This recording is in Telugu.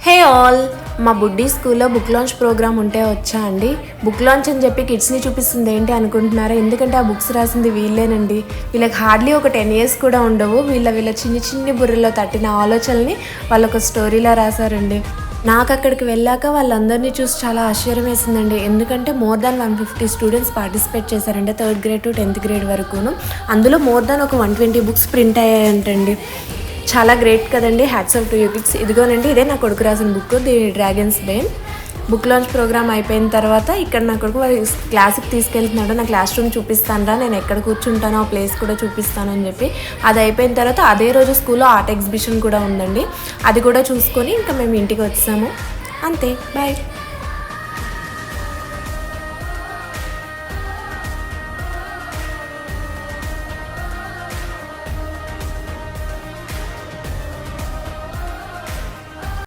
హే ఆల్, మా బుడ్డీ స్కూల్లో బుక్ లాంచ్ ప్రోగ్రామ్ ఉంటే వచ్చా అండి. బుక్ లాంచ్ అని చెప్పి కిడ్స్ని చూపిస్తుంది ఏంటి అనుకుంటున్నారా? ఎందుకంటే ఆ బుక్స్ రాసింది వీళ్ళేనండి. వీళ్ళకి హార్డ్లీ ఒక 10 years కూడా ఉండవు. వీళ్ళ చిన్ని బుర్రలో తట్టిన ఆలోచనల్ని వాళ్ళొక స్టోరీలా రాశారండి. నాకు అక్కడికి వెళ్ళాక వాళ్ళందరినీ చూసి చాలా ఆశ్చర్యం వేసిందండి. ఎందుకంటే మోర్ దాన్ 150 స్టూడెంట్స్ పార్టిసిపేట్ చేశారంటే 3rd grade to 10th grade వరకును. అందులో మోర్ దాన్ ఒక 120 బుక్స్ ప్రింట్ అయ్యాయంటండి. చాలా గ్రేట్ కదండి. Hats off to you kids. ఇదిగోనండి, ఇదే నా కొడుకు రాసిన book, the dragons bane. Book launch programme అయిపోయిన తర్వాత ఇక్కడ నా కొడుకు క్లాస్కి తీసుకెళ్తున్నాడు. నా క్లాస్ రూమ్ చూపిస్తాను రా, నేను ఎక్కడ కూర్చుంటానో ఆ ప్లేస్ కూడా చూపిస్తాను అని చెప్పి. అది అయిపోయిన తర్వాత అదే రోజు స్కూల్లో ఆర్ట్ ఎగ్జిబిషన్ కూడా ఉందండి. అది కూడా చూసుకొని ఇంకా మేము ఇంటికి వచ్చాము. అంతే, బాయ్.